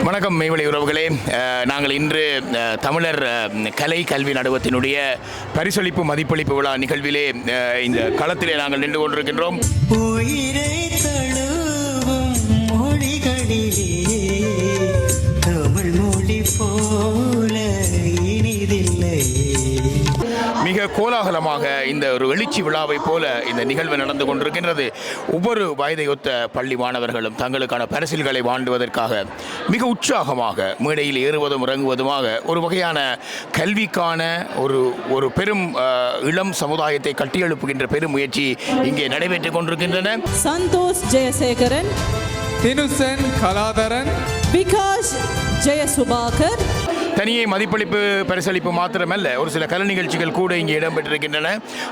வணக்கம் மெய்வழி உறவுகளே. நாங்கள் இன்று தமிழர் கலை கல்வி நடுவத்தினுடைய பரிசளிப்பு மதிப்பளிப்பு விழா நிகழ்விலே இந்த களத்திலே நாங்கள் நின்று கொண்டிருக்கின்றோம். மிக கோலாகலமாக இந்த ஒரு எழுச்சி விழாவை போல இந்த நிகழ்வு நடந்து கொண்டிருக்கின்றது. ஒவ்வொரு வயதையொத்த பள்ளி மாணவர்களும் தங்களுக்கான பரிசில்களை வாண்டுவதற்காக மிக உற்சாகமாக மேடையில் ஏறுவதும் இறங்குவதுமாக ஒரு வகையான கல்விக்கான ஒரு பெரும் இளம் சமுதாயத்தை கட்டியெழுப்புகின்ற பெரும் முயற்சி இங்கே நடைபெற்றுக் கொண்டிருக்கின்றன. சந்தோஷ் ஜெயசேகரன், தினுசன் கலாதரன், விகாஷ் ஜெயசுபாகர். தனியே மதிப்பளிப்பு பரிசளிப்பு மாத்திரமல்ல, ஒரு சில கலை நிகழ்ச்சிகள் கூட இங்கே இடம்பெற்றிருக்கின்றன.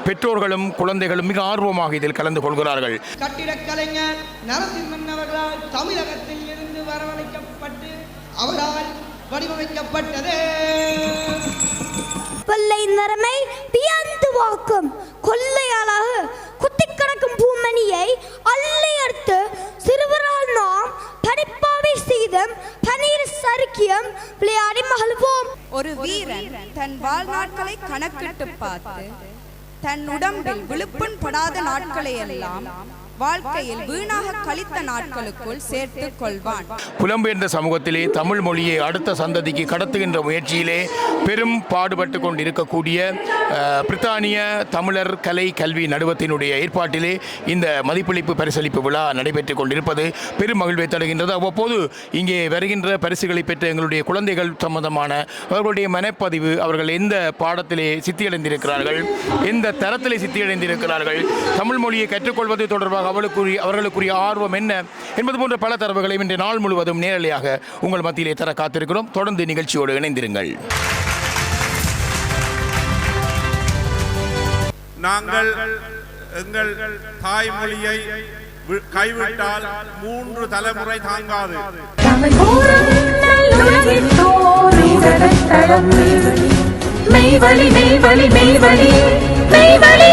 பெற்றோர்களும் குழந்தைகளும் மிக ஆர்வமாக இதில் கலந்து கொள்கிறார்கள். கட்டிடக் கலைஞர் நரசிம்மன் அவர்களால் தமிழகத்தில் இருந்து வரவழைக்கப்பட்டு அவரால் வடிவமைக்கப்பட்டது. வெள்ளை நிறமை வியந்து வாக்கும் கொள்ளையாளாக குத்தி கிடக்கும் பூமணியை அள்ளி எடுத்து சிறுவரால் நாம் படிப்பாவை செய்தும் பனீர் சறுக்கியம் விளையாடி மகிழ்வோம். ஒரு வீரன் தன் வாழ்நாட்களை கணக்கிட்டு பார்த்து தன் உடம்பில் விழுப்புண் படாத நாட்களை எல்லாம் வாழ்க்கையில் வீணாக கழித்த நாட்களுக்குள் சேர்த்துக் கொள்வான். புலம்பெயர்ந்த சமூகத்திலே தமிழ் மொழியை அடுத்த சந்ததிக்கு கடத்துகின்ற முயற்சியிலே பெரும் பாடுபட்டு கொண்டிருக்கக்கூடிய பிரித்தானிய தமிழர் கலை கல்வி நடுவத்தினுடைய ஏற்பாட்டிலே இந்த மதிப்பளிப்பு பரிசளிப்பு விழா நடைபெற்றுக் கொண்டிருப்பது பெரும் மகிழ்வை தருகின்றது. அவ்வப்போது இங்கே வருகின்ற பரிசுகளை பெற்ற எங்களுடைய குழந்தைகள் சம்பந்தமான அவர்களுடைய மனப்பதிவு, அவர்கள் எந்த பாடத்திலே சித்தியடைந்திருக்கிறார்கள், எந்த தரத்திலே சித்தியடைந்திருக்கிறார்கள், தமிழ் மொழியை கற்றுக்கொள்வது தொடர்பாக அவர்களுக்குரிய ஆர்வம் என்ன என்பது போன்ற பல தரவுகளையும் இன்று நாள் முழுவதும் நேரலையாக உங்கள் மத்தியிலே தர காத்திருக்கிறோம். தொடர்ந்து நிகழ்ச்சியோடு இணைந்திருங்கள். நாங்கள் எங்கள் தாய்மொழியை கைவிட்டால் 3 தலைமுறை தாங்காது. மெய்வழி மெய்வழி மெய்வழி மெய்வழி